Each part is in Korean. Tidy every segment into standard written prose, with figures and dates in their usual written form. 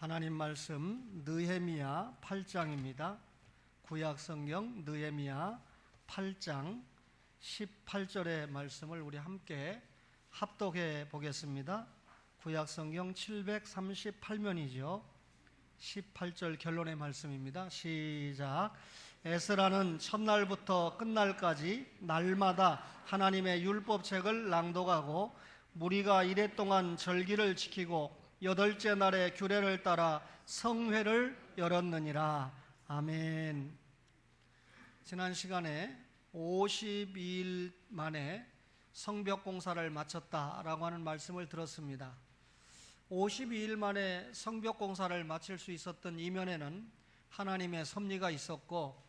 하나님 말씀 느헤미야 8장입니다. 구약성경 느헤미야 8장 18절의 말씀을 우리 함께 합독해 보겠습니다. 구약성경 738면이죠. 18절 결론의 말씀입니다. 시작. 에스라는 첫날부터 끝날까지 날마다 하나님의 율법책을 낭독하고 무리가 이랫동안 절기를 지키고 여덟째 날의 규례를 따라 성회를 열었느니라. 아멘. 지난 시간에 52일 만에 성벽 공사를 마쳤다라고 하는 말씀을 들었습니다. 52일 만에 성벽 공사를 마칠 수 있었던 이면에는 하나님의 섭리가 있었고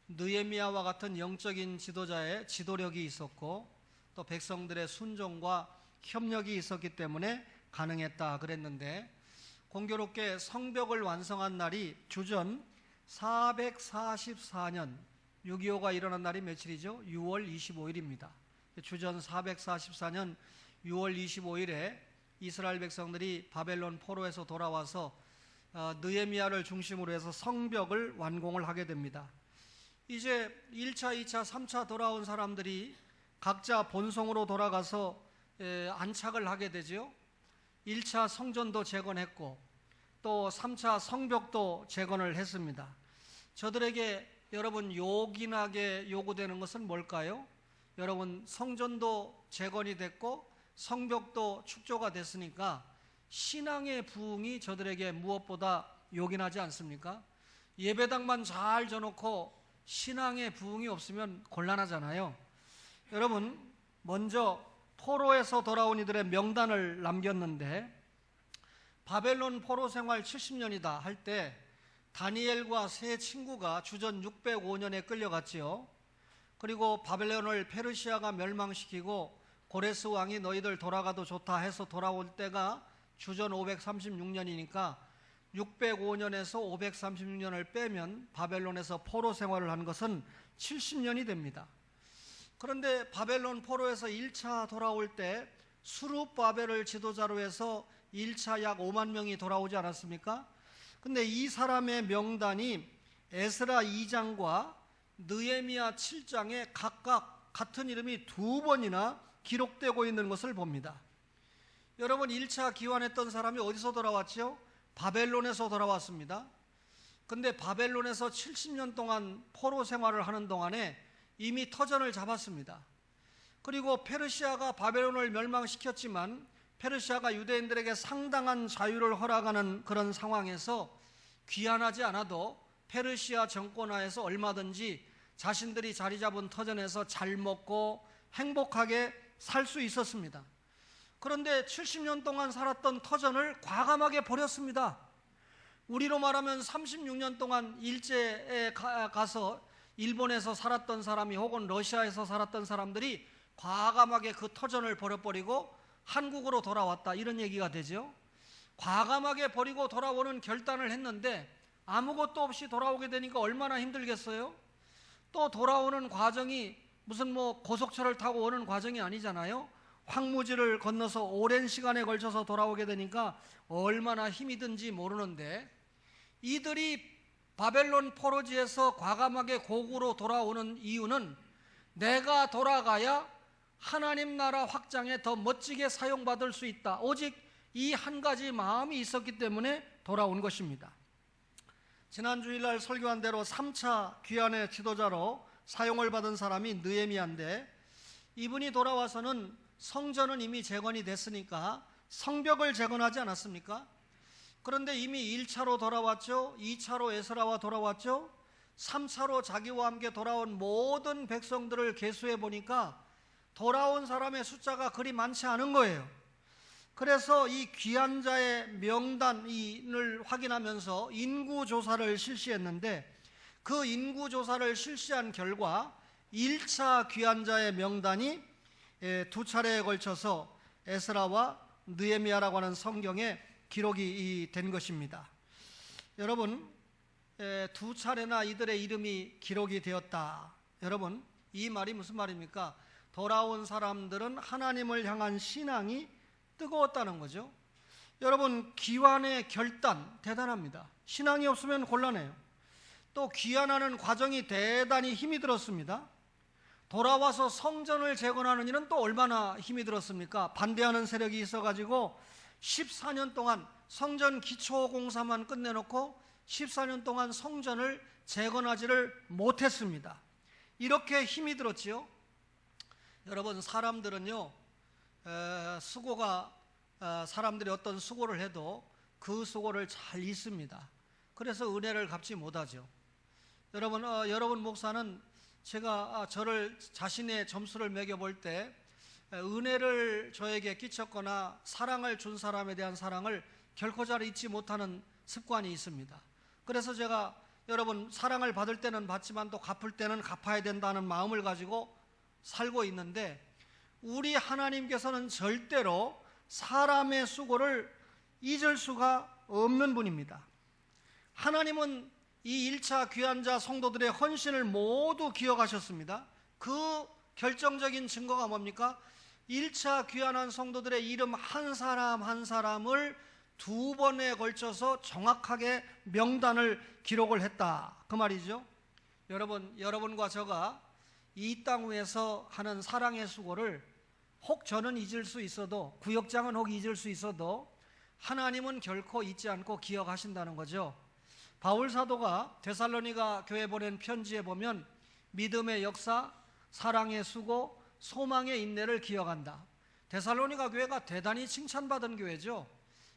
느헤미야와 같은 영적인 지도자의 지도력이 있었고 또 백성들의 순종과 협력이 있었기 때문에 가능했다 그랬는데, 공교롭게 성벽을 완성한 날이 주전 444년 6.25가 일어난 날이 며칠이죠? 6월 25일입니다. 주전 444년 6월 25일에 이스라엘 백성들이 바벨론 포로에서 돌아와서 느헤미야를 중심으로 해서 성벽을 완공을 하게 됩니다. 이제 1차, 2차, 3차 돌아온 사람들이 각자 본성으로 돌아가서 안착을 하게 되죠. 1차 성전도 재건했고 또 3차 성벽도 재건을 했습니다. 저들에게 여러분 요긴하게 요구되는 것은 뭘까요? 여러분, 성전도 재건이 됐고 성벽도 축조가 됐으니까 신앙의 부흥이 저들에게 무엇보다 요긴하지 않습니까? 예배당만 잘 져놓고 신앙의 부흥이 없으면 곤란하잖아요. 여러분, 먼저 포로에서 돌아온 이들의 명단을 남겼는데, 바벨론 포로 생활 70년이다 할 때 다니엘과 세 친구가 주전 605년에 끌려갔지요. 그리고 바벨론을 페르시아가 멸망시키고 고레스 왕이 너희들 돌아가도 좋다 해서 돌아올 때가 주전 536년이니까 605년에서 536년을 빼면 바벨론에서 포로 생활을 한 것은 70년이 됩니다. 그런데 바벨론 포로에서 1차 돌아올 때 수룹바벨을 지도자로 해서 1차 약 5만 명이 돌아오지 않았습니까? 근데 이 사람의 명단이 에스라 2장과 느헤미야 7장에 각각 같은 이름이 2번이나 기록되고 있는 것을 봅니다. 여러분, 1차 기환했던 사람이 어디서 돌아왔죠? 바벨론에서 돌아왔습니다. 근데 바벨론에서 70년 동안 포로 생활을 하는 동안에 이미 터전을 잡았습니다. 그리고 페르시아가 바벨론을 멸망시켰지만 페르시아가 유대인들에게 상당한 자유를 허락하는 그런 상황에서 귀환하지 않아도 페르시아 정권하에서 얼마든지 자신들이 자리 잡은 터전에서 잘 먹고 행복하게 살 수 있었습니다. 그런데 70년 동안 살았던 터전을 과감하게 버렸습니다. 우리로 말하면 36년 동안 일제에 가서 일본에서 살았던 사람이 혹은 러시아에서 살았던 사람들이 과감하게 그 터전을 버려버리고 한국으로 돌아왔다, 이런 얘기가 되죠. 과감하게 버리고 돌아오는 결단을 했는데 아무것도 없이 돌아오게 되니까 얼마나 힘들겠어요? 또 돌아오는 과정이 무슨 고속철을 타고 오는 과정이 아니잖아요. 황무지를 건너서 오랜 시간에 걸쳐서 돌아오게 되니까 얼마나 힘이 든지 모르는데, 이들이 바벨론 포로지에서 과감하게 고국으로 돌아오는 이유는 내가 돌아가야 하나님 나라 확장에 더 멋지게 사용받을 수 있다, 오직 이 한 가지 마음이 있었기 때문에 돌아온 것입니다. 지난 주일날 설교한 대로 3차 귀환의 지도자로 사용을 받은 사람이 느헤미야인데, 이분이 돌아와서는 성전은 이미 재건이 됐으니까 성벽을 재건하지 않았습니까? 그런데 이미 1차로 돌아왔죠. 2차로 에스라와 돌아왔죠. 3차로 자기와 함께 돌아온 모든 백성들을 계수해 보니까 돌아온 사람의 숫자가 그리 많지 않은 거예요. 그래서 이 귀환자의 명단을 확인하면서 인구조사를 실시했는데, 그 인구조사를 실시한 결과 1차 귀환자의 명단이 2차례에 걸쳐서 에스라와 느헤미야라고 하는 성경에 기록이 된 것입니다. 여러분, 2차례나 이들의 이름이 기록이 되었다. 여러분, 이 말이 무슨 말입니까? 돌아온 사람들은 하나님을 향한 신앙이 뜨거웠다는 거죠. 여러분, 귀환의 결단 대단합니다. 신앙이 없으면 곤란해요. 또 귀환하는 과정이 대단히 힘이 들었습니다. 돌아와서 성전을 재건하는 일은 또 얼마나 힘이 들었습니까? 반대하는 세력이 있어가지고 14년 동안 성전 기초 공사만 끝내놓고 14년 동안 성전을 재건하지를 못했습니다. 이렇게 힘이 들었지요. 여러분, 사람들은요, 사람들이 어떤 수고를 해도 그 수고를 잘 잊습니다. 그래서 은혜를 갚지 못하죠. 여러분 목사는 제가 저를 자신의 점수를 매겨볼 때 은혜를 저에게 끼쳤거나 사랑을 준 사람에 대한 사랑을 결코 잘 잊지 못하는 습관이 있습니다. 그래서 제가 여러분, 사랑을 받을 때는 받지만 또 갚을 때는 갚아야 된다는 마음을 가지고 살고 있는데, 우리 하나님께서는 절대로 사람의 수고를 잊을 수가 없는 분입니다. 하나님은 이 1차 귀환자 성도들의 헌신을 모두 기억하셨습니다. 그 결정적인 증거가 뭡니까? 1차 귀환한 성도들의 이름 한 사람 한 사람을 2번에 걸쳐서 정확하게 명단을 기록을 했다, 그 말이죠. 여러분과 저가 이 땅 위에서 하는 사랑의 수고를 혹 저는 잊을 수 있어도, 구역장은 혹 잊을 수 있어도 하나님은 결코 잊지 않고 기억하신다는 거죠. 바울 사도가 데살로니가 교회 보낸 편지에 보면 믿음의 역사, 사랑의 수고, 소망의 인내를 기억한다. 데살로니가 교회가 대단히 칭찬받은 교회죠.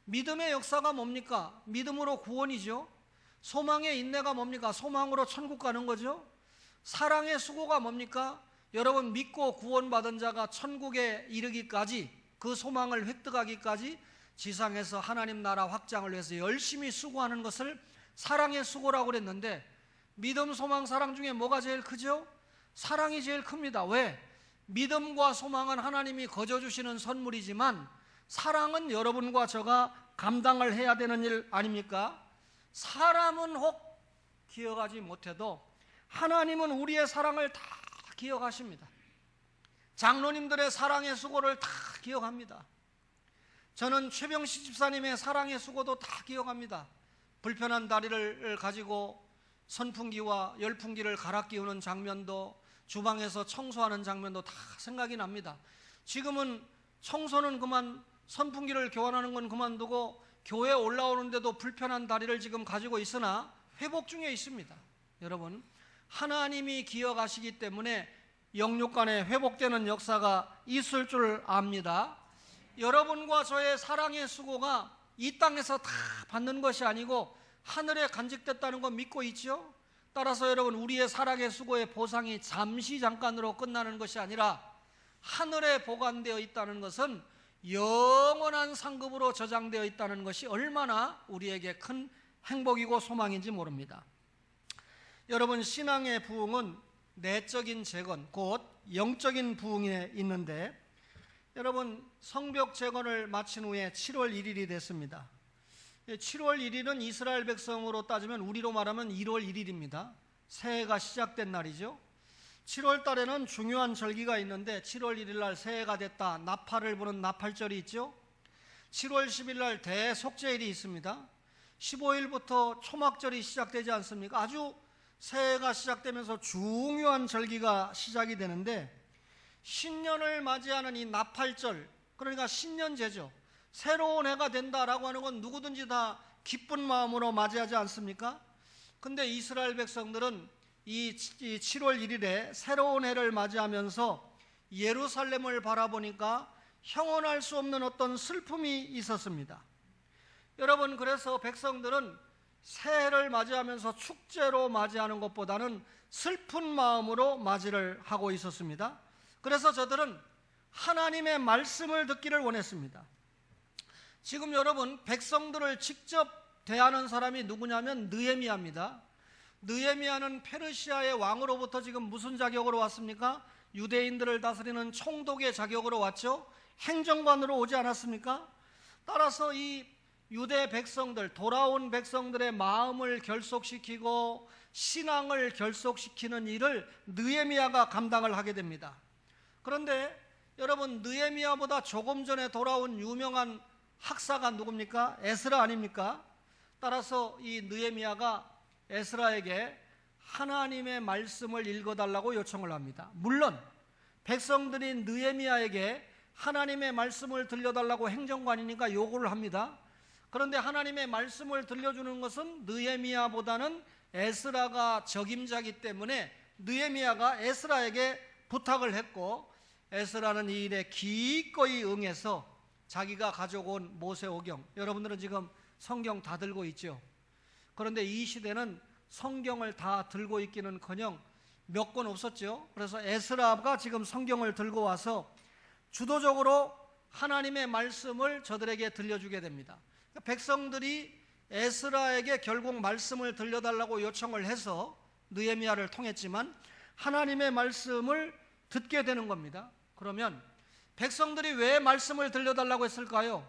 믿음의 역사가 뭡니까? 믿음으로 구원이죠. 소망의 인내가 뭡니까? 소망으로 천국 가는 거죠. 사랑의 수고가 뭡니까? 여러분, 믿고 구원받은 자가 천국에 이르기까지, 그 소망을 획득하기까지 지상에서 하나님 나라 확장을 위해서 열심히 수고하는 것을 사랑의 수고라고 그랬는데, 믿음, 소망, 사랑 중에 뭐가 제일 크죠? 사랑이 제일 큽니다. 왜? 믿음과 소망은 하나님이 거저주시는 선물이지만 사랑은 여러분과 저가 감당을 해야 되는 일 아닙니까? 사람은 혹 기억하지 못해도 하나님은 우리의 사랑을 다 기억하십니다. 장로님들의 사랑의 수고를 다 기억합니다. 저는 최병식 집사님의 사랑의 수고도 다 기억합니다. 불편한 다리를 가지고 선풍기와 열풍기를 갈아 끼우는 장면도, 주방에서 청소하는 장면도 다 생각이 납니다. 지금은 청소는 그만, 선풍기를 교환하는 건 그만두고 교회 올라오는데도 불편한 다리를 지금 가지고 있으나 회복 중에 있습니다. 여러분, 하나님이 기억하시기 때문에 영육간에 회복되는 역사가 있을 줄 압니다. 여러분과 저의 사랑의 수고가 이 땅에서 다 받는 것이 아니고 하늘에 간직됐다는 거 믿고 있죠? 따라서 여러분, 우리의 사랑의 수고의 보상이 잠시 잠깐으로 끝나는 것이 아니라 하늘에 보관되어 있다는 것은 영원한 상급으로 저장되어 있다는 것이 얼마나 우리에게 큰 행복이고 소망인지 모릅니다. 여러분, 신앙의 부흥은 내적인 재건, 곧 영적인 부흥에 있는데, 여러분, 성벽 재건을 마친 후에 7월 1일이 됐습니다. 7월 1일은 이스라엘 백성으로 따지면 우리로 말하면 1월 1일입니다. 새해가 시작된 날이죠. 7월 달에는 중요한 절기가 있는데 7월 1일 날 새해가 됐다, 나팔을 부는 나팔절이 있죠. 7월 10일 날 대속죄일이 있습니다. 15일부터 초막절이 시작되지 않습니까? 아주 새해가 시작되면서 중요한 절기가 시작이 되는데, 신년을 맞이하는 이 나팔절, 그러니까 신년제죠. 새로운 해가 된다라고 하는 건 누구든지 다 기쁜 마음으로 맞이하지 않습니까? 근데 이스라엘 백성들은 이 7월 1일에 새로운 해를 맞이하면서 예루살렘을 바라보니까 형언할 수 없는 어떤 슬픔이 있었습니다. 여러분, 그래서 백성들은 새해를 맞이하면서 축제로 맞이하는 것보다는 슬픈 마음으로 맞이를 하고 있었습니다. 그래서 저들은 하나님의 말씀을 듣기를 원했습니다. 지금 여러분, 백성들을 직접 대하는 사람이 누구냐면 느헤미야입니다. 느헤미야는 페르시아의 왕으로부터 지금 무슨 자격으로 왔습니까? 유대인들을 다스리는 총독의 자격으로 왔죠. 행정관으로 오지 않았습니까? 따라서 이 유대 백성들, 돌아온 백성들의 마음을 결속시키고 신앙을 결속시키는 일을 느헤미야가 감당을 하게 됩니다. 그런데 여러분, 느헤미야보다 조금 전에 돌아온 유명한 학사가 누굽니까? 에스라 아닙니까? 따라서 이 느헤미야가 에스라에게 하나님의 말씀을 읽어달라고 요청을 합니다. 물론 백성들이 느헤미야에게 하나님의 말씀을 들려달라고 행정관이니까 요구를 합니다. 그런데 하나님의 말씀을 들려주는 것은 느헤미야보다는 에스라가 적임자이기 때문에 느헤미야가 에스라에게 부탁을 했고, 에스라는 이 일에 기꺼이 응해서 자기가 가져온 모세오경, 여러분들은 지금 성경 다 들고 있죠. 그런데 이 시대는 성경을 다 들고 있기는커녕 몇 권 없었죠. 그래서 에스라가 지금 성경을 들고 와서 주도적으로 하나님의 말씀을 저들에게 들려주게 됩니다. 백성들이 에스라에게 결국 말씀을 들려달라고 요청을 해서 느헤미야를 통했지만 하나님의 말씀을 듣게 되는 겁니다. 그러면 백성들이 왜 말씀을 들려달라고 했을까요?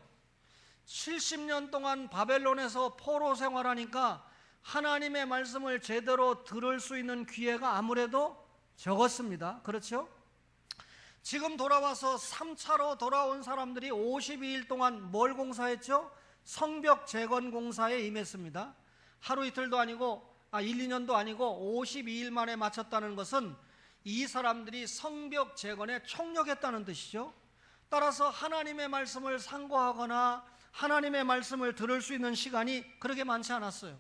70년 동안 바벨론에서 포로 생활하니까 하나님의 말씀을 제대로 들을 수 있는 기회가 아무래도 적었습니다. 그렇죠? 지금 돌아와서 3차로 돌아온 사람들이 52일 동안 뭘 공사했죠? 성벽 재건 공사에 임했습니다. 하루 이틀도 아니고 1, 2년도 아니고 52일 만에 마쳤다는 것은 이 사람들이 성벽 재건에 총력했다는 뜻이죠. 따라서 하나님의 말씀을 상고하거나 하나님의 말씀을 들을 수 있는 시간이 그렇게 많지 않았어요.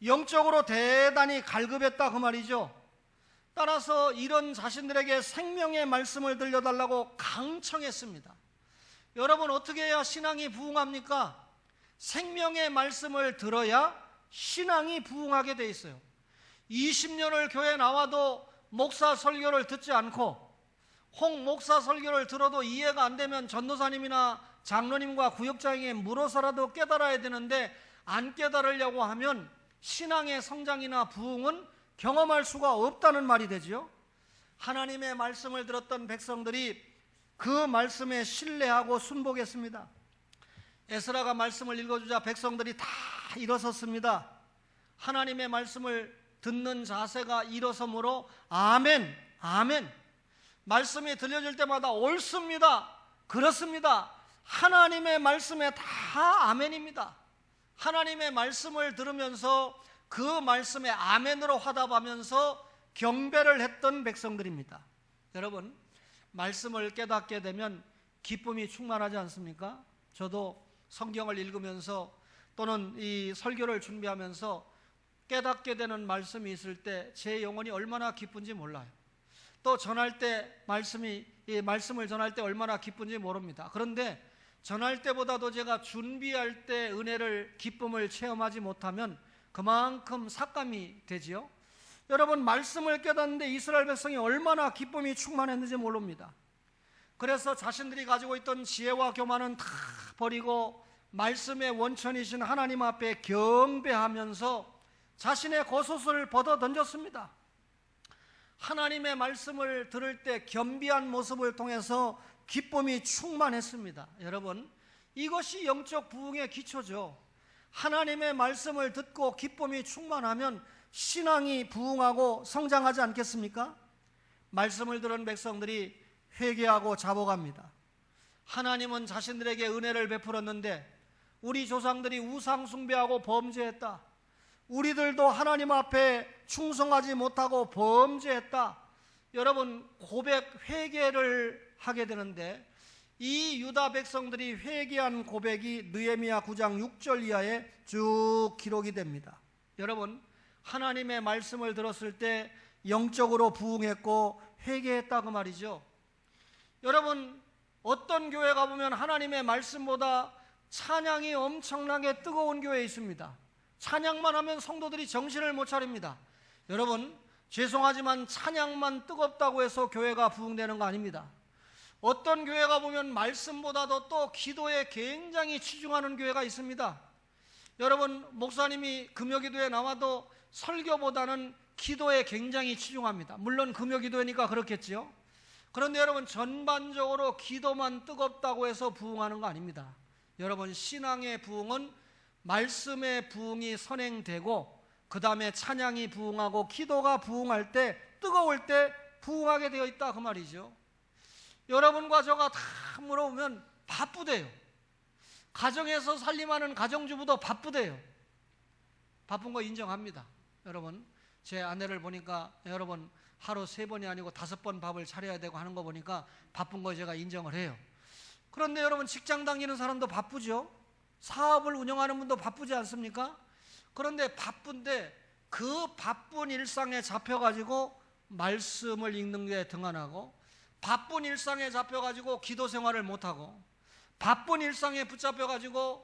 영적으로 대단히 갈급했다 그 말이죠. 따라서 이런 자신들에게 생명의 말씀을 들려달라고 강청했습니다. 여러분, 어떻게 해야 신앙이 부흥합니까? 생명의 말씀을 들어야 신앙이 부흥하게 돼 있어요. 20년을 교회 나와도 목사 설교를 듣지 않고 홍 목사 설교를 들어도 이해가 안 되면 전도사님이나 장로님과 구역장에게 물어서라도 깨달아야 되는데 안 깨달으려고 하면 신앙의 성장이나 부흥은 경험할 수가 없다는 말이 되지요. 하나님의 말씀을 들었던 백성들이 그 말씀에 신뢰하고 순복했습니다. 에스라가 말씀을 읽어주자 백성들이 다 일어섰습니다. 하나님의 말씀을 듣는 자세가 일어서므로 아멘, 아멘. 말씀이 들려질 때마다 옳습니다, 그렇습니다. 하나님의 말씀에 다 아멘입니다. 하나님의 말씀을 들으면서 그 말씀에 아멘으로 화답하면서 경배를 했던 백성들입니다. 여러분, 말씀을 깨닫게 되면 기쁨이 충만하지 않습니까? 저도 성경을 읽으면서 또는 이 설교를 준비하면서 깨닫게 되는 말씀이 있을 때 제 영혼이 얼마나 기쁜지 몰라요. 또 전할 때 말씀을 전할 때 얼마나 기쁜지 모릅니다. 그런데 전할 때보다도 제가 준비할 때 은혜를, 기쁨을 체험하지 못하면 그만큼 삭감이 되지요. 여러분, 말씀을 깨닫는데 이스라엘 백성이 얼마나 기쁨이 충만했는지 모릅니다. 그래서 자신들이 가지고 있던 지혜와 교만은 다 버리고 말씀의 원천이신 하나님 앞에 경배하면서 자신의 겉옷을 벗어 던졌습니다. 하나님의 말씀을 들을 때 겸비한 모습을 통해서 기쁨이 충만했습니다. 여러분, 이것이 영적 부흥의 기초죠. 하나님의 말씀을 듣고 기쁨이 충만하면 신앙이 부흥하고 성장하지 않겠습니까? 말씀을 들은 백성들이 회개하고 자복합니다. 하나님은 자신들에게 은혜를 베풀었는데 우리 조상들이 우상 숭배하고 범죄했다. 우리들도 하나님 앞에 충성하지 못하고 범죄했다. 여러분, 회개를 하게 되는데 이 유다 백성들이 회개한 고백이 느헤미야 9장 6절 이하에 쭉 기록이 됩니다. 여러분, 하나님의 말씀을 들었을 때 영적으로 부흥했고 회개했다 그 말이죠. 여러분, 어떤 교회 가보면 하나님의 말씀보다 찬양이 엄청나게 뜨거운 교회에 있습니다. 찬양만 하면 성도들이 정신을 못 차립니다. 여러분, 죄송하지만 찬양만 뜨겁다고 해서 교회가 부흥되는 거 아닙니다. 어떤 교회가 보면 말씀보다도 또 기도에 굉장히 치중하는 교회가 있습니다. 여러분, 목사님이 금요기도에 나와도 설교보다는 기도에 굉장히 치중합니다. 물론 금요기도니까 그렇겠지요. 그런데 여러분, 전반적으로 기도만 뜨겁다고 해서 부흥하는 거 아닙니다. 여러분, 신앙의 부흥은 말씀의 부흥이 선행되고 그 다음에 찬양이 부흥하고 기도가 부흥할 때, 뜨거울 때 부흥하게 되어 있다 그 말이죠. 여러분과 저가 다 물어보면 바쁘대요. 가정에서 살림하는 가정주부도 바쁘대요. 바쁜 거 인정합니다. 여러분, 제 아내를 보니까 여러분 하루 3번이 아니고 5번 밥을 차려야 되고 하는 거 보니까 바쁜 거 제가 인정을 해요. 그런데 여러분, 직장 다니는 사람도 바쁘죠. 사업을 운영하는 분도 바쁘지 않습니까? 그런데 바쁜데 그 바쁜 일상에 잡혀가지고 말씀을 읽는 게 등한하고, 바쁜 일상에 잡혀가지고 기도 생활을 못하고, 바쁜 일상에 붙잡혀가지고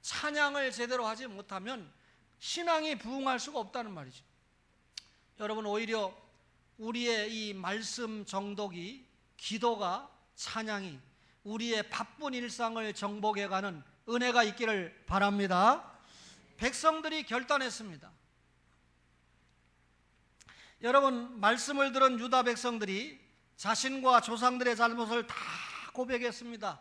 찬양을 제대로 하지 못하면 신앙이 부흥할 수가 없다는 말이죠. 여러분, 오히려 우리의 이 말씀 정독이, 기도가, 찬양이 우리의 바쁜 일상을 정복해가는 은혜가 있기를 바랍니다. 백성들이 결단했습니다. 여러분, 말씀을 들은 유다 백성들이 자신과 조상들의 잘못을 다 고백했습니다.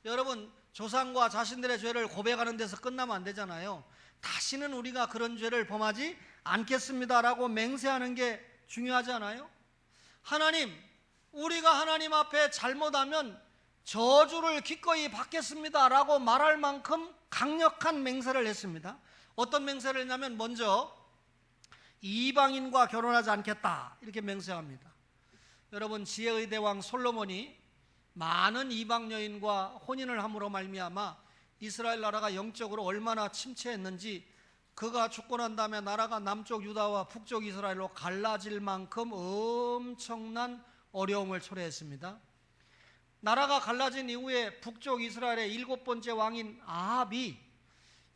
여러분, 조상과 자신들의 죄를 고백하는 데서 끝나면 안 되잖아요. 다시는 우리가 그런 죄를 범하지 않겠습니다라고 맹세하는 게 중요하지 않아요? 하나님, 우리가 하나님 앞에 잘못하면 저주를 기꺼이 받겠습니다라고 말할 만큼 강력한 맹세를 했습니다. 어떤 맹세를 했냐면, 먼저 이방인과 결혼하지 않겠다 이렇게 맹세합니다. 여러분, 지혜의 대왕 솔로몬이 많은 이방 여인과 혼인을 함으로 말미암아 이스라엘 나라가 영적으로 얼마나 침체했는지, 그가 죽고 난 다음에 나라가 남쪽 유다와 북쪽 이스라엘로 갈라질 만큼 엄청난 어려움을 초래했습니다. 나라가 갈라진 이후에 북쪽 이스라엘의 7번째 왕인 아합이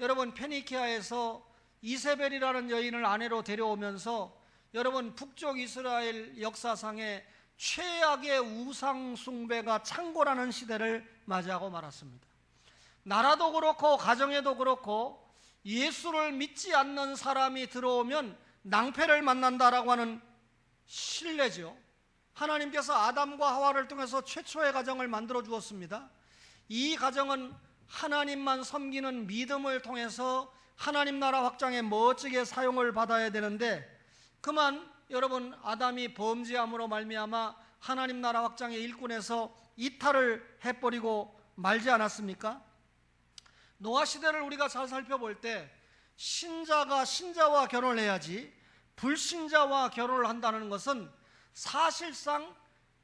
여러분 페니키아에서 이세벨이라는 여인을 아내로 데려오면서 여러분 북쪽 이스라엘 역사상에 최악의 우상 숭배가 창궐하는 시대를 맞이하고 말았습니다. 나라도 그렇고 가정에도 그렇고 예수를 믿지 않는 사람이 들어오면 낭패를 만난다라고 하는 신뢰죠. 하나님께서 아담과 하와를 통해서 최초의 가정을 만들어 주었습니다. 이 가정은 하나님만 섬기는 믿음을 통해서 하나님 나라 확장에 멋지게 사용을 받아야 되는데, 그만 여러분 아담이 범죄함으로 말미암아 하나님 나라 확장의 일꾼에서 이탈을 해버리고 말지 않았습니까? 노아 시대를 우리가 잘 살펴볼 때 신자가 신자와 결혼을 해야지 불신자와 결혼을 한다는 것은 사실상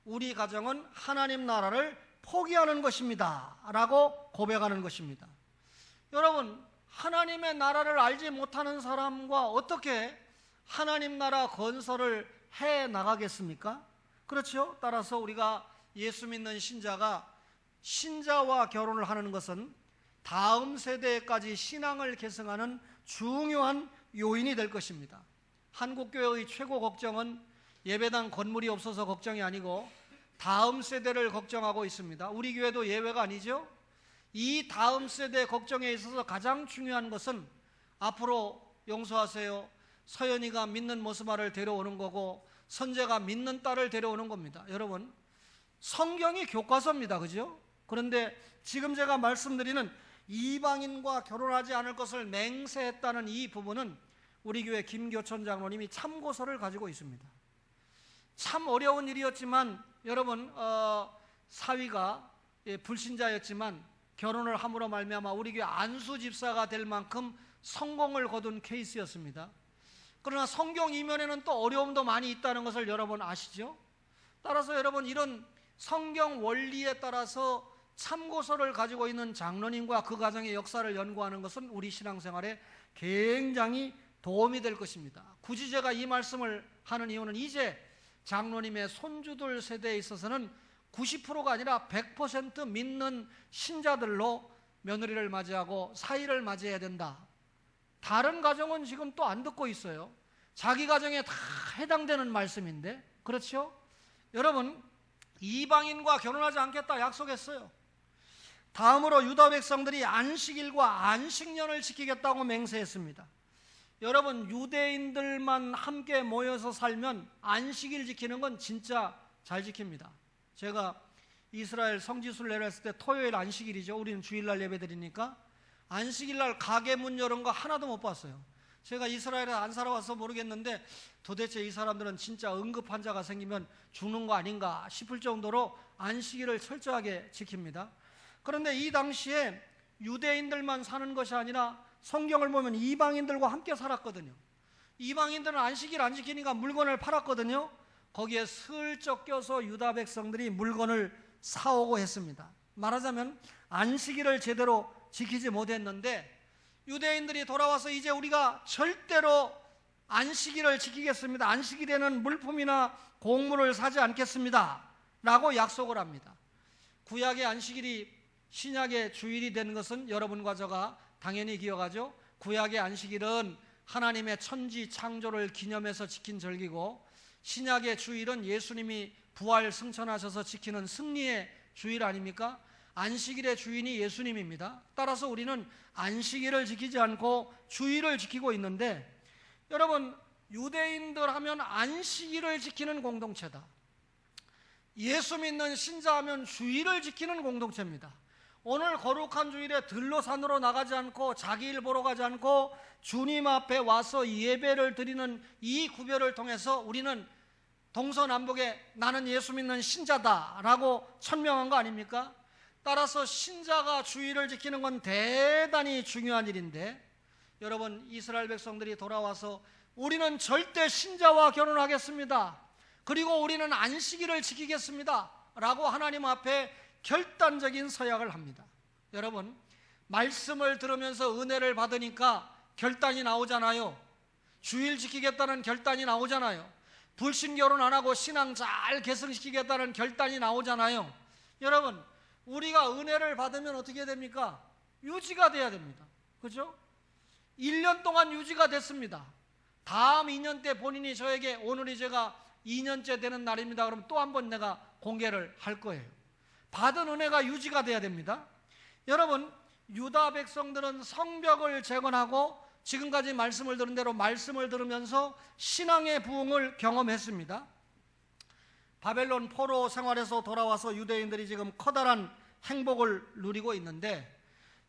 우리 가정은 하나님 나라를 포기하는 것입니다 라고 고백하는 것입니다. 여러분, 하나님의 나라를 알지 못하는 사람과 어떻게 하나님 나라 건설을 해 나가겠습니까? 그렇죠? 따라서 우리가 예수 믿는 신자가 신자와 결혼을 하는 것은 다음 세대까지 신앙을 계승하는 중요한 요인이 될 것입니다. 한국교회의 최고 걱정은 예배당 건물이 없어서 걱정이 아니고 다음 세대를 걱정하고 있습니다. 우리 교회도 예외가 아니죠. 이 다음 세대 걱정에 있어서 가장 중요한 것은 앞으로 용서하세요, 서연이가 믿는 모스마를 데려오는 거고 선재가 믿는 딸을 데려오는 겁니다. 여러분, 성경이 교과서입니다. 그죠? 그런데 지금 제가 말씀드리는 이방인과 결혼하지 않을 것을 맹세했다는 이 부분은 우리 교회 김교천 장로님이 참고서를 가지고 있습니다. 참 어려운 일이었지만 여러분, 사위가 불신자였지만 결혼을 함으로 말미암아 우리 교회 안수 집사가 될 만큼 성공을 거둔 케이스였습니다. 그러나 성경 이면에는 또 어려움도 많이 있다는 것을 여러분 아시죠? 따라서 여러분, 이런 성경 원리에 따라서 참고서를 가지고 있는 장로님과 그 가정의 역사를 연구하는 것은 우리 신앙생활에 굉장히 도움이 될 것입니다. 굳이 제가 이 말씀을 하는 이유는 이제 장로님의 손주들 세대에 있어서는 90%가 아니라 100% 믿는 신자들로 며느리를 맞이하고 사위를 맞이해야 된다. 다른 가정은 지금 또 안 듣고 있어요. 자기 가정에 다 해당되는 말씀인데, 그렇죠? 여러분, 이방인과 결혼하지 않겠다 약속했어요. 다음으로 유다 백성들이 안식일과 안식년을 지키겠다고 맹세했습니다. 여러분, 유대인들만 함께 모여서 살면 안식일 지키는 건 진짜 잘 지킵니다. 제가 이스라엘 성지순례를 했을 때 토요일 안식일이죠. 우리는 주일날 예배드리니까 안식일날 가게 문 여는 거 하나도 못 봤어요. 제가 이스라엘에 안 살아와서 모르겠는데 도대체 이 사람들은 진짜 응급 환자가 생기면 죽는 거 아닌가 싶을 정도로 안식일을 철저하게 지킵니다. 그런데 이 당시에 유대인들만 사는 것이 아니라 성경을 보면 이방인들과 함께 살았거든요. 이방인들은 안식일 안 지키니까 물건을 팔았거든요. 거기에 슬쩍 껴서 유다 백성들이 물건을 사오고 했습니다. 말하자면 안식일을 제대로 지키지 못했는데 유대인들이 돌아와서 이제 우리가 절대로 안식일을 지키겠습니다. 안식일에는 물품이나 곡물을 사지 않겠습니다 라고 약속을 합니다. 구약의 안식일이 신약의 주일이 된 것은 여러분과 저가 당연히 기억하죠. 구약의 안식일은 하나님의 천지 창조를 기념해서 지킨 절기고, 신약의 주일은 예수님이 부활 승천하셔서 지키는 승리의 주일 아닙니까? 안식일의 주인이 예수님입니다. 따라서 우리는 안식일을 지키지 않고 주일을 지키고 있는데, 여러분, 유대인들 하면 안식일을 지키는 공동체다. 예수 믿는 신자 하면 주일을 지키는 공동체입니다. 오늘 거룩한 주일에 들로 산으로 나가지 않고 자기 일 보러 가지 않고 주님 앞에 와서 예배를 드리는 이 구별을 통해서 우리는 동서남북에 나는 예수 믿는 신자다라고 천명한 거 아닙니까? 따라서 신자가 주일을 지키는 건 대단히 중요한 일인데, 여러분, 이스라엘 백성들이 돌아와서 우리는 절대 신자와 결혼하겠습니다, 그리고 우리는 안식일을 지키겠습니다 라고 하나님 앞에 결단적인 서약을 합니다. 여러분, 말씀을 들으면서 은혜를 받으니까 결단이 나오잖아요. 주일 지키겠다는 결단이 나오잖아요. 불신결혼 안 하고 신앙 잘 계승시키겠다는 결단이 나오잖아요. 여러분, 우리가 은혜를 받으면 어떻게 됩니까? 유지가 돼야 됩니다. 그죠? 1년 동안 유지가 됐습니다. 다음 2년 때 본인이 저에게 오늘이 제가 2년째 되는 날입니다 그럼 또 한 번 내가 공개를 할 거예요. 받은 은혜가 유지가 돼야 됩니다. 여러분, 유다 백성들은 성벽을 재건하고 지금까지 말씀을 들은 대로 말씀을 들으면서 신앙의 부흥을 경험했습니다. 바벨론 포로 생활에서 돌아와서 유대인들이 지금 커다란 행복을 누리고 있는데,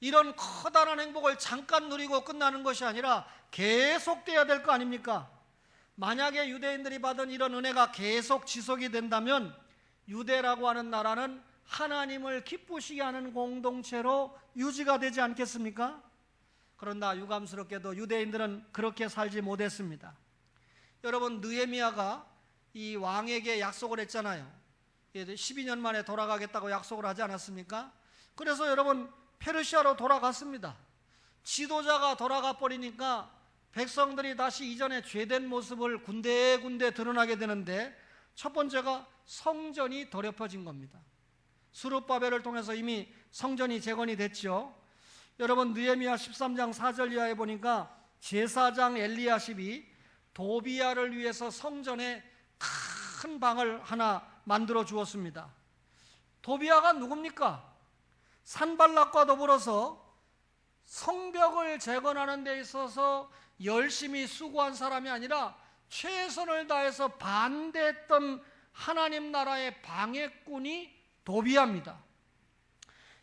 이런 커다란 행복을 잠깐 누리고 끝나는 것이 아니라 계속돼야 될 거 아닙니까? 만약에 유대인들이 받은 이런 은혜가 계속 지속이 된다면 유대라고 하는 나라는 하나님을 기쁘시게 하는 공동체로 유지가 되지 않겠습니까? 그러나 유감스럽게도 유대인들은 그렇게 살지 못했습니다. 여러분, 느헤미야가 이 왕에게 약속을 했잖아요. 12년 만에 돌아가겠다고 약속을 하지 않았습니까? 그래서 여러분, 페르시아로 돌아갔습니다. 지도자가 돌아가 버리니까 백성들이 다시 이전에 죄된 모습을 군데군데 드러나게 되는데, 첫 번째가 성전이 더럽혀진 겁니다. 스룹바벨을 통해서 이미 성전이 재건이 됐죠. 여러분, 느헤미야 13장 4절 이하에 보니까 제사장 엘리야십이 도비야를 위해서 성전에 큰 방을 하나 만들어 주었습니다. 도비야가 누굽니까? 산발락과 더불어서 성벽을 재건하는 데 있어서 열심히 수고한 사람이 아니라 최선을 다해서 반대했던 하나님 나라의 방해꾼이 도비야입니다.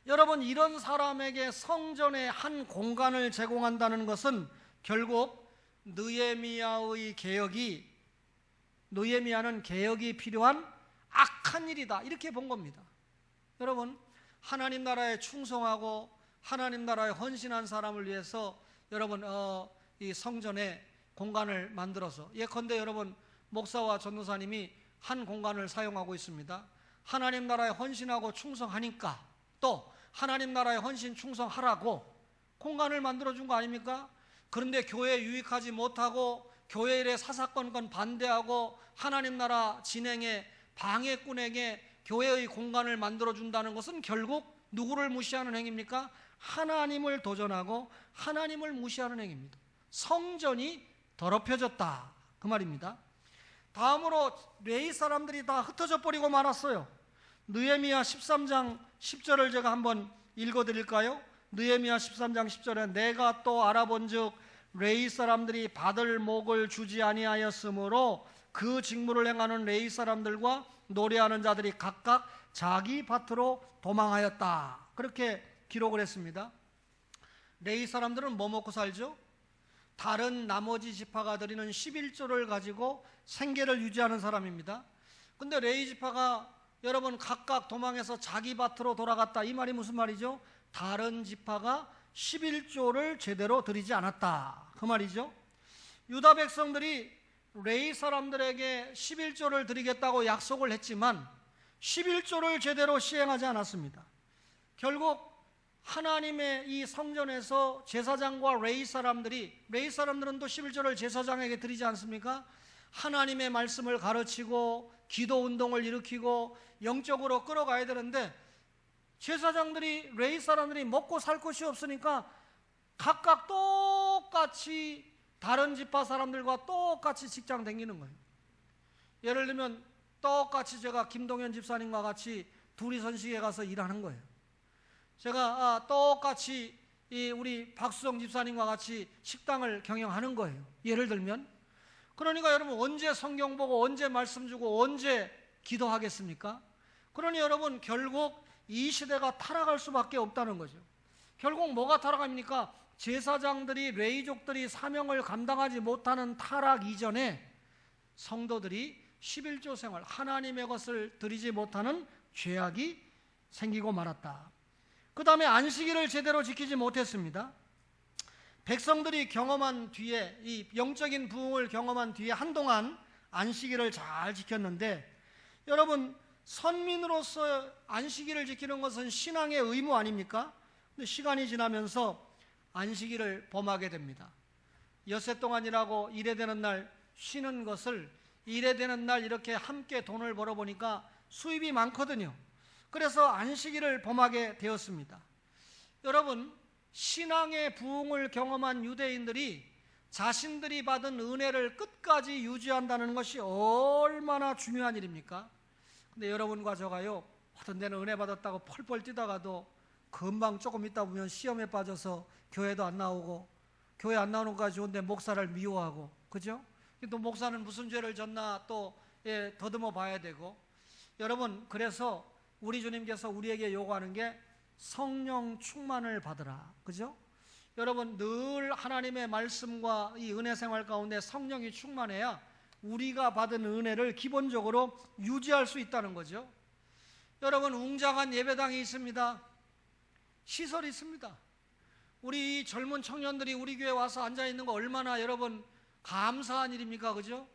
여러분, 이런 사람에게 성전의 한 공간을 제공한다는 것은 결국 느헤미야의 개혁이, 느헤미야는 개혁이 필요한 악한 일이다, 이렇게 본 겁니다. 여러분, 하나님 나라에 충성하고 하나님 나라에 헌신한 사람을 위해서 여러분 이 성전에 공간을 만들어서, 예컨대 여러분, 목사와 전도사님이 한 공간을 사용하고 있습니다. 하나님 나라에 헌신하고 충성하니까 또 하나님 나라에 헌신 충성하라고 공간을 만들어준 거 아닙니까? 그런데 교회에 유익하지 못하고 교회 일에 사사건건 반대하고 하나님 나라 진행에 방해꾼에게 교회의 공간을 만들어준다는 것은 결국 누구를 무시하는 행위입니까? 하나님을 도전하고 하나님을 무시하는 행위입니다. 성전이 더럽혀졌다, 그 말입니다. 다음으로 레위 사람들이 다 흩어져 버리고 말았어요. 느헤미야 13장 10절을 제가 한번 읽어드릴까요? 느헤미야 13장 10절에 내가 또 알아본즉 레위 사람들이 받을 목을 주지 아니하였으므로 그 직무를 행하는 레위 사람들과 노래하는 자들이 각각 자기 밭으로 도망하였다, 그렇게 기록을 했습니다. 레위 사람들은 뭐 먹고 살죠? 다른 나머지 지파가 드리는 11조를 가지고 생계를 유지하는 사람입니다. 근데 레위 지파가 여러분 각각 도망해서 자기 밭으로 돌아갔다, 이 말이 무슨 말이죠? 다른 지파가 11조를 제대로 드리지 않았다, 그 말이죠. 유다 백성들이 레위 사람들에게 11조를 드리겠다고 약속을 했지만 11조를 제대로 시행하지 않았습니다. 결국 하나님의 이 성전에서 제사장과 레위 사람들은 또 11조를 제사장에게 드리지 않습니까? 하나님의 말씀을 가르치고 기도 운동을 일으키고 영적으로 끌어가야 되는데, 제사장들이, 레위 사람들이 먹고 살 것이 없으니까 각각 똑같이 다른 지파 사람들과 똑같이 직장 다니는 거예요. 예를 들면 똑같이 제가 김동현 집사님과 같이 둘이 선식에 가서 일하는 거예요. 제가 똑같이 우리 박수정 집사님과 같이 식당을 경영하는 거예요. 예를 들면. 그러니까 여러분, 언제 성경 보고 언제 말씀 주고 언제 기도하겠습니까? 그러니 여러분, 결국 이 시대가 타락할 수밖에 없다는 거죠. 결국 뭐가 타락합니까? 제사장들이, 레위족들이 사명을 감당하지 못하는 타락 이전에 성도들이 11조 생활, 하나님의 것을 드리지 못하는 죄악이 생기고 말았다. 그 다음에 안식일을 제대로 지키지 못했습니다. 백성들이 경험한 뒤에, 이 영적인 부흥을 경험한 뒤에 한동안 안식일을 잘 지켰는데, 여러분, 선민으로서 안식일을 지키는 것은 신앙의 의무 아닙니까? 근데 시간이 지나면서 안식일을 범하게 됩니다. 엿새 동안 일하고 일에 되는 날 쉬는 것을 일에 되는 날 이렇게 함께 돈을 벌어보니까 수입이 많거든요. 그래서 안식일을 범하게 되었습니다. 여러분, 신앙의 부흥을 경험한 유대인들이 자신들이 받은 은혜를 끝까지 유지한다는 것이 얼마나 중요한 일입니까? 근데 여러분과 저가요, 어떤 데는 은혜 받았다고 펄펄 뛰다가도 금방 조금 있다 보면 시험에 빠져서 교회도 안 나오고, 교회 안 나오는 것까지 좋은데 목사를 미워하고, 그죠? 또 목사는 무슨 죄를 졌나 또 더듬어 봐야 되고. 여러분, 그래서 우리 주님께서 우리에게 요구하는 게 성령 충만을 받으라, 그죠? 여러분, 늘 하나님의 말씀과 이 은혜 생활 가운데 성령이 충만해야 우리가 받은 은혜를 기본적으로 유지할 수 있다는 거죠. 여러분, 웅장한 예배당이 있습니다. 시설이 있습니다. 우리 젊은 청년들이 우리 교회 와서 앉아있는 거 얼마나 여러분 감사한 일입니까? 그죠?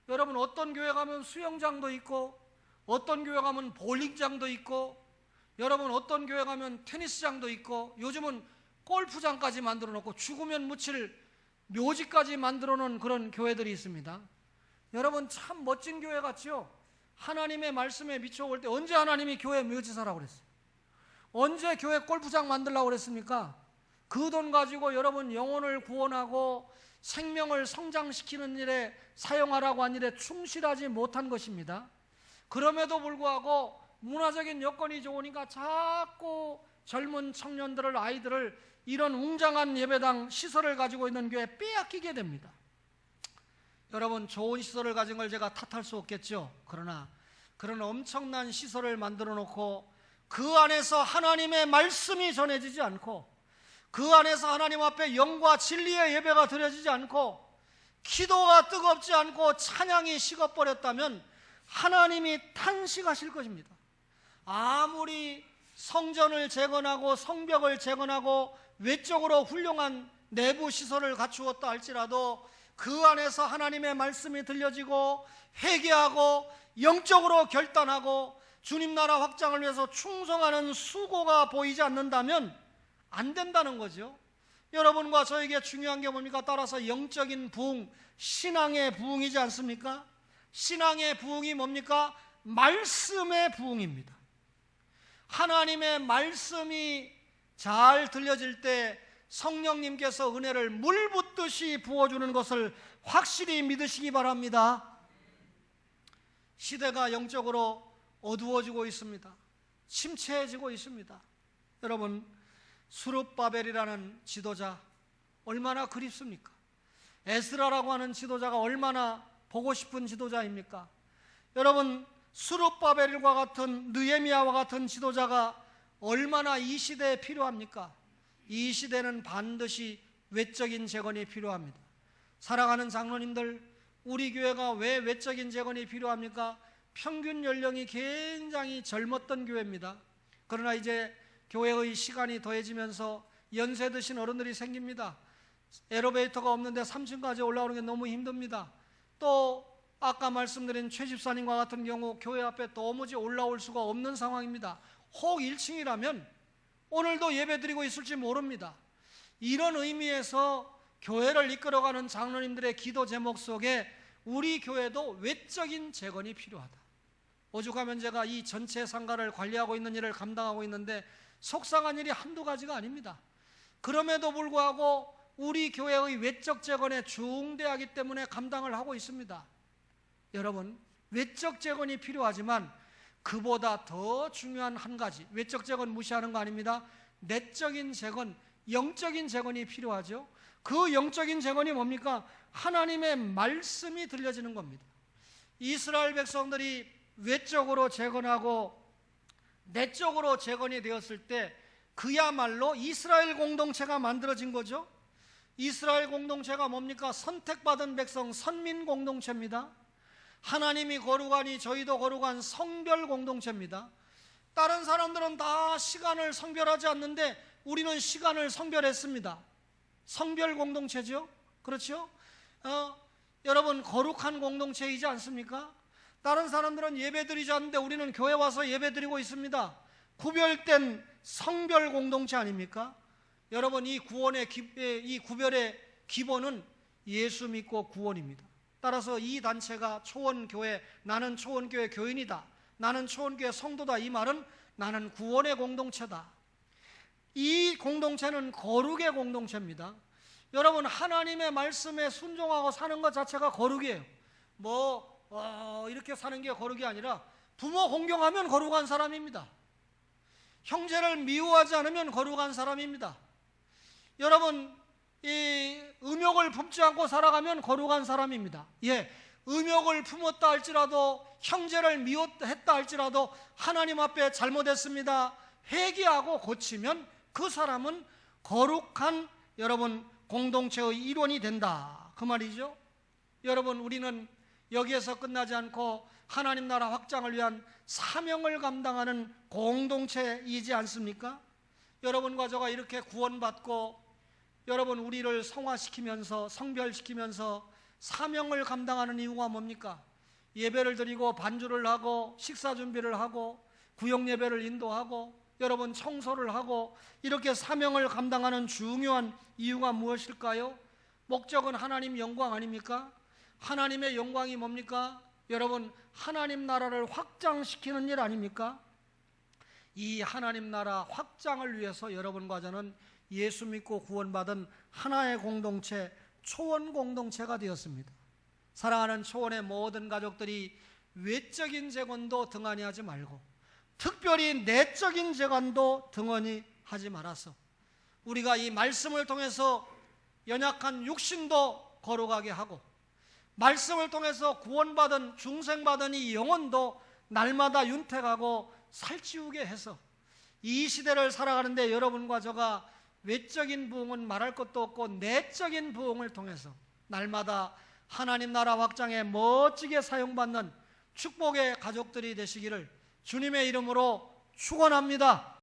여러분, 어떤 교회 가면 수영장도 있고, 어떤 교회 가면 볼링장도 있고, 여러분 어떤 교회 가면 테니스장도 있고, 요즘은 골프장까지 만들어 놓고 죽으면 묻힐 묘지까지 만들어 놓은 그런 교회들이 있습니다. 여러분, 참 멋진 교회 같죠? 하나님의 말씀에 미쳐올 때 언제 하나님이 교회 묘지사라고 그랬어요? 언제 교회 골프장 만들라고 그랬습니까? 그 돈 가지고 여러분 영혼을 구원하고 생명을 성장시키는 일에 사용하라고 한 일에 충실하지 못한 것입니다. 그럼에도 불구하고 문화적인 여건이 좋으니까 자꾸 젊은 청년들을, 아이들을 이런 웅장한 예배당 시설을 가지고 있는 교회에 빼앗기게 됩니다. 여러분, 좋은 시설을 가진 걸 제가 탓할 수 없겠죠. 그러나 그런 엄청난 시설을 만들어 놓고 그 안에서 하나님의 말씀이 전해지지 않고, 그 안에서 하나님 앞에 영과 진리의 예배가 드려지지 않고, 기도가 뜨겁지 않고 찬양이 식어버렸다면 하나님이 탄식하실 것입니다. 아무리 성전을 재건하고 성벽을 재건하고 외적으로 훌륭한 내부 시설을 갖추었다 할지라도 그 안에서 하나님의 말씀이 들려지고 회개하고 영적으로 결단하고 주님 나라 확장을 위해서 충성하는 수고가 보이지 않는다면 안 된다는 거죠. 여러분과 저에게 중요한 게 뭡니까? 따라서 영적인 부흥, 신앙의 부흥이지 않습니까? 신앙의 부흥이 뭡니까? 말씀의 부흥입니다. 하나님의 말씀이 잘 들려질 때 성령님께서 은혜를 물 붓듯이 부어주는 것을 확실히 믿으시기 바랍니다. 시대가 영적으로 어두워지고 있습니다. 침체해지고 있습니다. 여러분, 수룹바벨이라는 지도자 얼마나 그립습니까? 에스라라고 하는 지도자가 얼마나 보고 싶은 지도자입니까? 여러분, 수룹바벨과 같은, 느헤미야와 같은 지도자가 얼마나 이 시대에 필요합니까? 이 시대는 반드시 외적인 재건이 필요합니다. 사랑하는 장로님들, 우리 교회가 왜 외적인 재건이 필요합니까? 평균 연령이 굉장히 젊었던 교회입니다. 그러나 이제 교회의 시간이 더해지면서 연세 드신 어른들이 생깁니다. 엘리베이터가 없는데 3층까지 올라오는 게 너무 힘듭니다. 또 아까 말씀드린 최 집사님과 같은 경우 교회 앞에 도무지 올라올 수가 없는 상황입니다. 혹 1층이라면 오늘도 예배드리고 있을지 모릅니다. 이런 의미에서 교회를 이끌어가는 장로님들의 기도 제목 속에 우리 교회도 외적인 재건이 필요하다. 오죽하면 제가 이 전체 상가를 관리하고 있는 일을 감당하고 있는데 속상한 일이 한두 가지가 아닙니다. 그럼에도 불구하고 우리 교회의 외적 재건에 중대하기 때문에 감당을 하고 있습니다. 여러분, 외적 재건이 필요하지만 그보다 더 중요한 한 가지, 외적 재건 무시하는 거 아닙니다. 내적인 재건, 영적인 재건이 필요하죠. 그 영적인 재건이 뭡니까? 하나님의 말씀이 들려지는 겁니다. 이스라엘 백성들이 외적으로 재건하고 내적으로 재건이 되었을 때 그야말로 이스라엘 공동체가 만들어진 거죠. 이스라엘 공동체가 뭡니까? 선택받은 백성, 선민 공동체입니다. 하나님이 거룩하니 저희도 거룩한 성별 공동체입니다. 다른 사람들은 다 시간을 성별하지 않는데 우리는 시간을 성별했습니다. 성별 공동체죠. 그렇죠? 여러분, 거룩한 공동체이지 않습니까? 다른 사람들은 예배드리지 않는데 우리는 교회 와서 예배드리고 있습니다. 구별된 성별 공동체 아닙니까? 여러분, 이 구별의 기본은 예수 믿고 구원입니다. 따라서 이 단체가 초원교회, 나는 초원교회 교인이다, 나는 초원교회 성도다, 이 말은 나는 구원의 공동체다. 이 공동체는 거룩의 공동체입니다. 여러분, 하나님의 말씀에 순종하고 사는 것 자체가 거룩이에요. 이렇게 사는 게 거룩이 아니라 부모 공경하면 거룩한 사람입니다. 형제를 미워하지 않으면 거룩한 사람입니다. 여러분, 이 음욕을 품지 않고 살아가면 거룩한 사람입니다. 음욕을 품었다 할지라도, 형제를 미워했다 할지라도 하나님 앞에 잘못했습니다, 회개하고 고치면 그 사람은 거룩한 여러분 공동체의 일원이 된다, 그 말이죠. 여러분, 우리는 여기에서 끝나지 않고 하나님 나라 확장을 위한 사명을 감당하는 공동체이지 않습니까? 여러분과 저가 이렇게 구원받고 여러분 우리를 성화시키면서 성별시키면서 사명을 감당하는 이유가 뭡니까? 예배를 드리고 반주를 하고 식사 준비를 하고 구역 예배를 인도하고 여러분 청소를 하고 이렇게 사명을 감당하는 중요한 이유가 무엇일까요? 목적은 하나님 영광 아닙니까? 하나님의 영광이 뭡니까? 여러분, 하나님 나라를 확장시키는 일 아닙니까? 이 하나님 나라 확장을 위해서 여러분과 저는 예수 믿고 구원받은 하나의 공동체, 초원 공동체가 되었습니다. 사랑하는 초원의 모든 가족들이 외적인 재건도 등한히 하지 말고 특별히 내적인 재건도 등한히 하지 말아서 우리가 이 말씀을 통해서 연약한 육신도 거룩하게 하고 말씀을 통해서 구원받은 중생받은 이 영혼도 날마다 윤택하고 살찌우게 해서 이 시대를 살아가는데 여러분과 저가 외적인 부흥은 말할 것도 없고 내적인 부흥을 통해서 날마다 하나님 나라 확장에 멋지게 사용받는 축복의 가족들이 되시기를 주님의 이름으로 축원합니다.